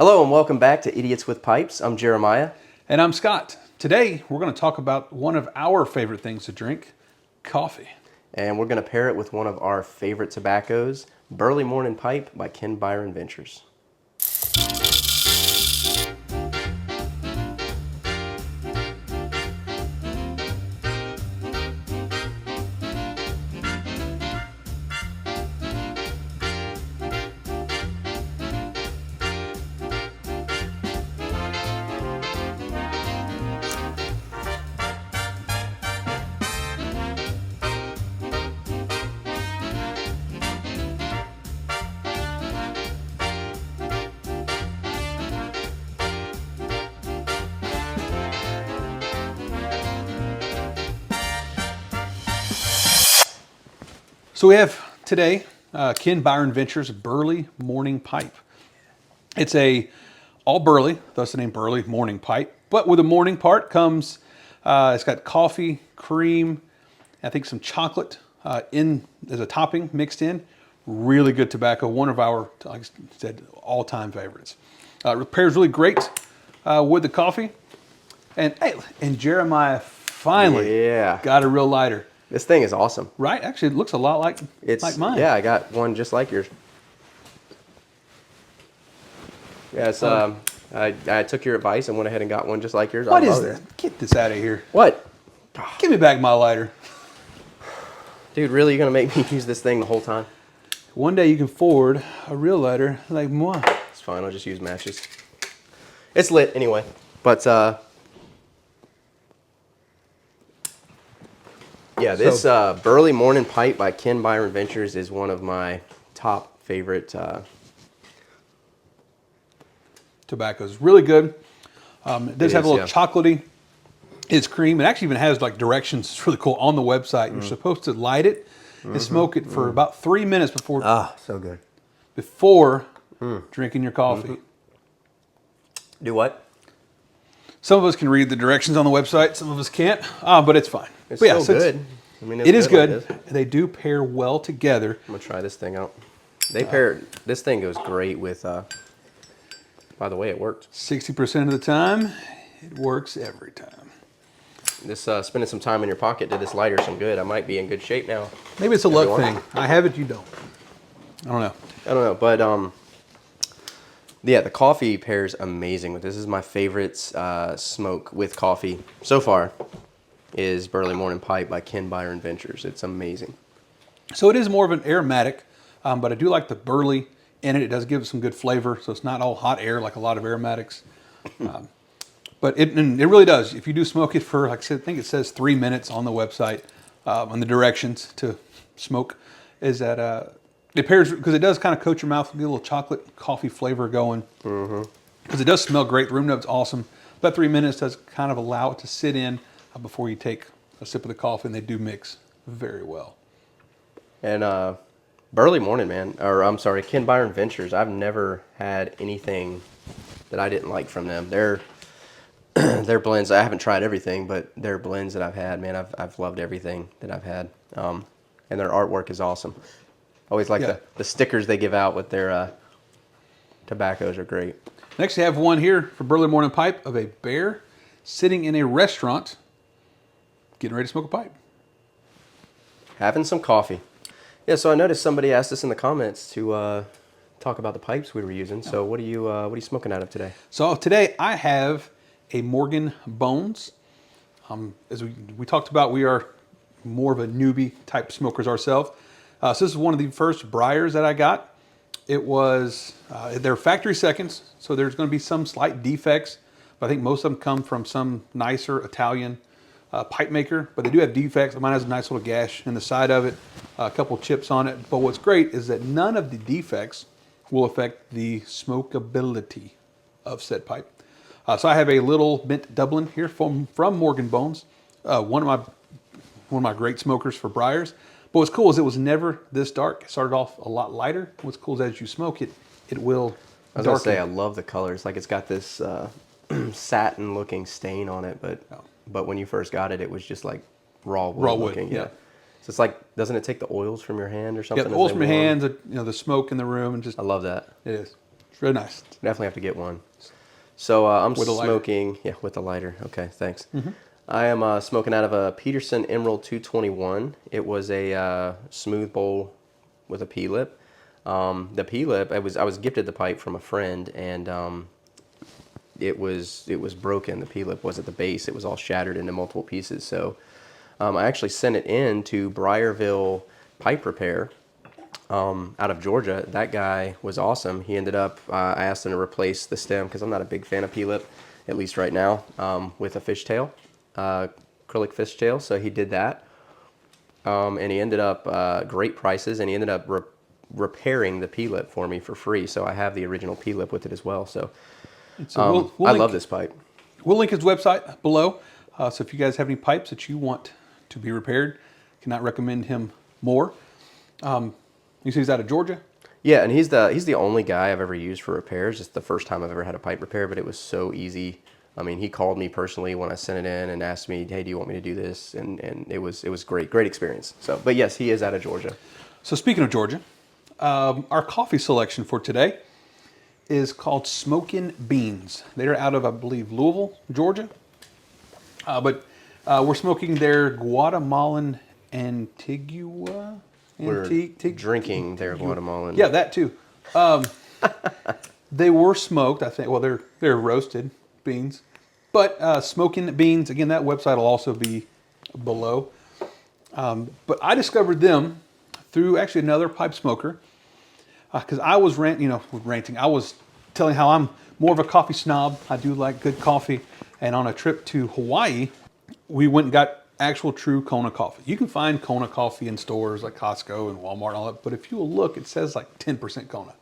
Hello and welcome back to Idiots with Pipes. I'm Jeremiah. And I'm Scott. Today, we're going to talk about one of our favorite things to drink, coffee. And we're going to pair it with one of our favorite tobaccos, Burley Morning Pipe by Ken Byron Ventures. So we have today Ken Byron Ventures Burley Morning Pipe. It's all burley, thus the name Burley Morning Pipe. But with the morning part comes, it's got coffee, cream, I think some chocolate as a topping mixed in. Really good tobacco, one of our, like I said, all-time favorites. It pairs really great with the coffee. And Jeremiah finally got a real lighter. This thing is awesome. Right? Actually, it looks a lot like mine. Yeah, I got one just like yours. Yeah, it's, I took your advice and went ahead and got one just like yours. What is this? Get this out of here. What? Give me back my lighter. Dude, really? You're going to make me use this thing the whole time? One day you can afford a real lighter like moi. It's fine. I'll just use matches. It's lit anyway. But, yeah, this Burley Morning Pipe by Ken Byron Ventures is one of my top favorite tobaccos. Really good. It does have a little yeah. chocolatey. It's cream. It actually even has like directions. It's really cool on the website. You're supposed to light it and smoke it for about 3 minutes before. So good. Before drinking your coffee. Do what? Some of us can read the directions on the website. Some of us can't. But it's fine. It's but so good. I mean, it is good. Like this. They do pair well together. I'm gonna try this thing out. They pair. This thing goes great with. By the way, it worked. 60% of the time, it works every time. This spending some time in your pocket did this lighter some good. I might be in good shape now. Maybe it's a luck thing. I have it, you don't. I don't know. But yeah, the coffee pairs amazing with this. This is my favorite smoke with coffee so far. Is Burley Morning Pipe by Ken Byron Ventures. It's amazing. So it is more of an aromatic, but I do like the burley in it. It does give it some good flavor, so it's not all hot air like a lot of aromatics. But it really does. If you do smoke it for, like I said, I think it says 3 minutes on the website, on the directions to smoke, is that it pairs, because it does kind of coat your mouth with a little chocolate coffee flavor going. Because it does smell great. The room note's awesome. About 3 minutes does kind of allow it to sit in before you take a sip of the coffee, and they do mix very well. And Burley Morning, man, or I'm sorry, Ken Byron Ventures. I've never had anything that I didn't like from them. Their blends. I haven't tried everything, but their blends that I've had, man, I've loved everything that I've had. And their artwork is awesome. Always like the stickers they give out with their tobaccos are great. Next, we have one here for Burley Morning Pipe of a bear sitting in a restaurant, getting ready to smoke a pipe. Having some coffee. Yeah, so I noticed somebody asked us in the comments to talk about the pipes we were using. So what are you smoking out of today? So today I have a Morgan Bones. As we talked about, we are more of a newbie type smokers ourselves. So this is one of the first briars that I got. It was, they're factory seconds, so there's going to be some slight defects, but I think most of them come from some nicer Italian pipe maker, but they do have defects. Mine has a nice little gash in the side of it, a couple chips on it. But what's great is that none of the defects will affect the smokability of said pipe. So I have a little mint Dublin here from Morgan Bones, one of my great smokers for briars. But what's cool is it was never this dark. It started off a lot lighter. What's cool is as you smoke it, it will darken. I was gonna say I love the colors. Like it's got this satin looking stain on it, but when you first got it, it was just like raw wood looking. Yeah. So it's like, doesn't it take the oils from your hand or something? Yeah, the oils from your hands, the smoke in the room, and just. I love that. It is. Very nice. Definitely have to get one. So I'm With a lighter. smoking, yeah, with a lighter. Okay, thanks. I am smoking out of a Peterson Emerald 221. It was a smooth bowl with a P-lip. The P-lip, I was gifted the pipe from a friend, and it was broken. The P-lip was at the base. It was all shattered into multiple pieces. So I actually sent it in to Briarville Pipe Repair out of Georgia. That guy was awesome. He ended up, I asked him to replace the stem because I'm not a big fan of P-lip, at least right now, with a fishtail, acrylic fishtail. So he did that. And he ended up great prices, and he ended up repairing the P-lip for me for free. So I have the original P-lip with it as well. So, I love this pipe. We'll link his website below. So if you guys have any pipes that you want to be repaired, cannot recommend him more. You say he's out of Georgia? Yeah, and he's the only guy I've ever used for repairs. It's the first time I've ever had a pipe repair, but it was so easy. I mean, he called me personally when I sent it in and asked me, "Hey, do you want me to do this?" And it was great experience. So, but yes, he is out of Georgia. So speaking of Georgia, our coffee selection for today is called Smokin' Beans. They're out of, I believe, Louisville, Georgia. But we're smoking their Guatemalan Antigua. We're drinking their Guatemalan. Yeah, that too. They were smoked, I think. Well, they're roasted beans, but Smokin' Beans. Again, that website will also be below. But I discovered them through actually another pipe smoker because I was ranting. I was telling how I'm more of a coffee snob. I do like good coffee, and on a trip to Hawaii, we went and got actual true Kona coffee. You can find Kona coffee in stores like Costco and Walmart and all that, but if you will look, it says like 10% Kona.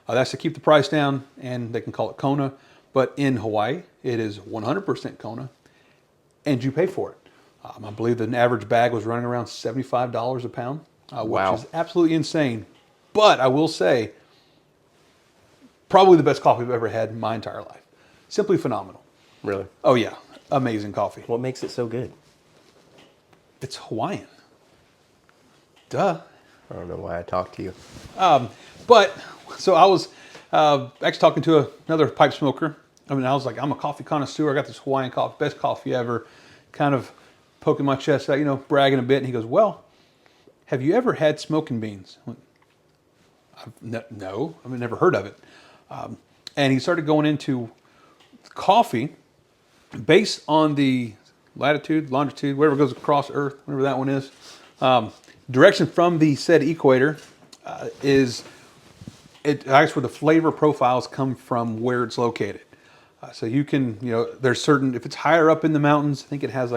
That's to keep the price down, and they can call it Kona, but in Hawaii, it is 100% Kona, and you pay for it. I believe the average bag was running around $75 a pound, Wow. which is absolutely insane. But I will say, probably the best coffee I've ever had in my entire life. Simply phenomenal. Really? Oh yeah, amazing coffee. What makes it so good? It's Hawaiian. Duh. I don't know why I talked to you. But so I was actually talking to another pipe smoker. I mean, I was like, I'm a coffee connoisseur. I got this Hawaiian coffee, best coffee ever. Kind of poking my chest out, bragging a bit. And he goes, "Well, have you ever had Smokin' Beans?" I went, no, I've never heard of it. And he started going into coffee based on the latitude, longitude, whatever goes across Earth, whatever that one is. Direction from the said equator is where the flavor profiles come from where it's located. So you can, there's certain, if it's higher up in the mountains, I think it has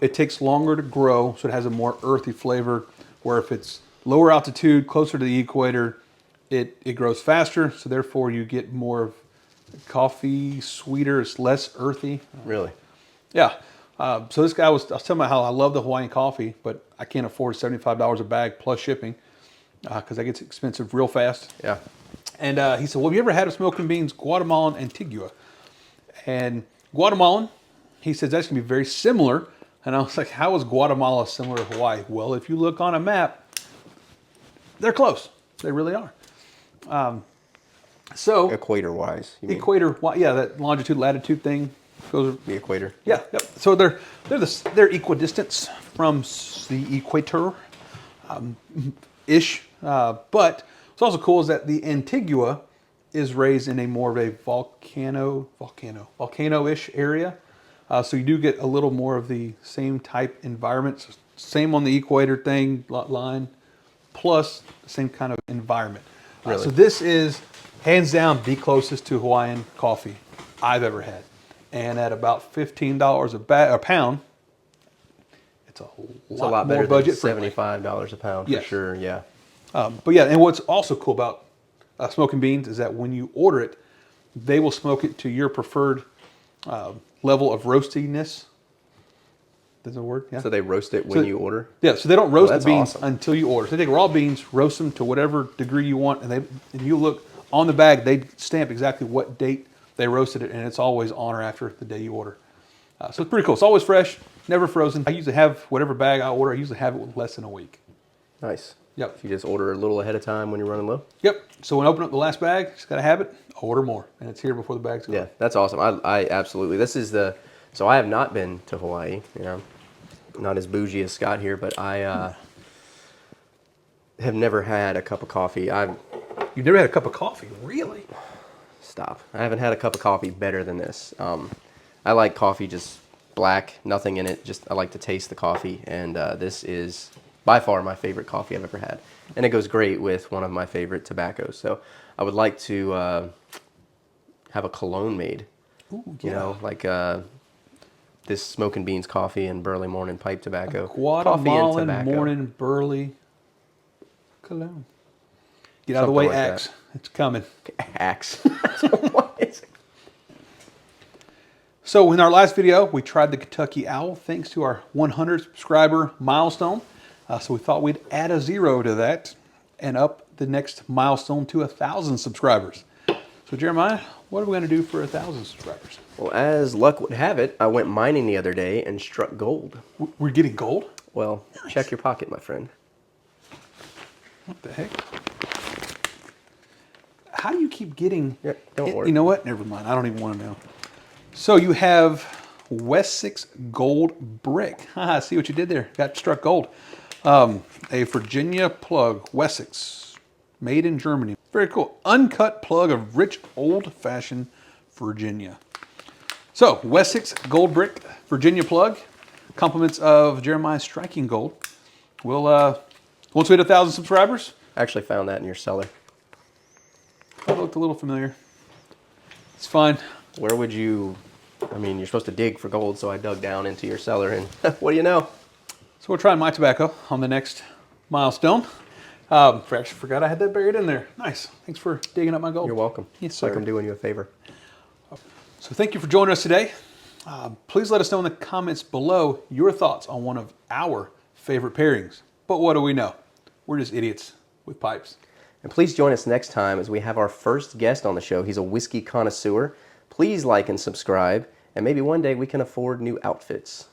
it takes longer to grow, so it has a more earthy flavor, where if it's lower altitude, closer to the equator, it grows faster, so therefore you get more of coffee, sweeter, it's less earthy. Really? Yeah. So this guy I was telling him how I love the Hawaiian coffee, but I can't afford $75 a bag plus shipping because that gets expensive real fast. Yeah. And he said, "Well, have you ever had a Smokin' Beans Guatemalan Antigua?" And Guatemalan, he says, that's going to be very similar. And I was like, how is Guatemala similar to Hawaii? Well, if you look on a map, they're close. They really are. So Equator-wise. equator, yeah, that longitude latitude thing goes. The equator. Yeah, yep. So they're equidistant from the equator, ish. But what's also cool is that the Antigua is raised in a more of a volcano-ish area. So you do get a little more of the same type environment. Same on the equator thing, line, plus the same kind of environment. Really? So this is hands down the closest to Hawaiian coffee I've ever had. And at about $15 a pound, it's a lot better more budget than friendly. $75 a pound for Yes. sure. Yeah. But yeah, and what's also cool about Smokin' Beans is that when you order it, they will smoke it to your preferred level of roastiness. That's a word? Yeah. So they roast it when you order? Yeah, so they don't roast the that's beans awesome. until you order. So they take raw beans, roast them to whatever degree you want, and you look on the bag, they stamp exactly what date they roasted it, and it's always on or after the day you order. So it's pretty cool. It's always fresh, never frozen. I usually have whatever bag I order, I usually have it with less than a week. Nice. Yep. If you just order a little ahead of time when you're running low. Yep. So when I open up the last bag, just got to have it, order more. And it's here before the bag's gone. Yeah, that's awesome. I absolutely. This is the. So I have not been to Hawaii. You know, not as bougie as Scott here, but I have never had a cup of coffee. You've never had a cup of coffee, really? Stop. I haven't had a cup of coffee better than this. I like coffee just black, nothing in it. Just I like to taste the coffee, and this is by far my favorite coffee I've ever had, and it goes great with one of my favorite tobaccos. So I would like to have a cologne made. Ooh, You know, like this Smoke and Beans coffee and Burley Morning Pipe tobacco. Guatemalan tobacco. morning Burley cologne. Get out of the way, Something like Axe. It's coming. Axe. What is it? So in our last video, we tried the Kentucky Owl thanks to our 100 subscriber milestone. So we thought we'd add a 0 to that and up the next milestone to 1,000 subscribers. So Jeremiah, what are we going to do for 1,000 subscribers? Well, as luck would have it, I went mining the other day and struck gold. We're getting gold? Well, Nice. check your pocket, my friend. What the heck? How do you keep getting... Yeah, don't worry. You know what? Never mind. I don't even want to know. So you have Wessex gold brick. Haha, see what you did there. Got struck gold. A Virginia plug, Wessex, made in Germany. Very cool. Uncut plug of rich old-fashioned Virginia. So Wessex gold brick, Virginia plug. Compliments of Jeremiah's striking gold. We'll once we hit 1,000 subscribers. I actually found that in your cellar. That looked a little familiar. It's fine. Where would you... I mean, you're supposed to dig for gold, so I dug down into your cellar, and what do you know? So we're trying my tobacco on the next milestone. Actually forgot I had that buried in there. Nice. Thanks for digging up my gold. You're welcome. Yes, It's like sir. I'm doing you a favor. So thank you for joining us today. Please let us know in the comments below your thoughts on one of our favorite pairings. But what do we know? We're just idiots with pipes. And please join us next time as we have our first guest on the show. He's a whiskey connoisseur. Please like and subscribe, and maybe one day we can afford new outfits.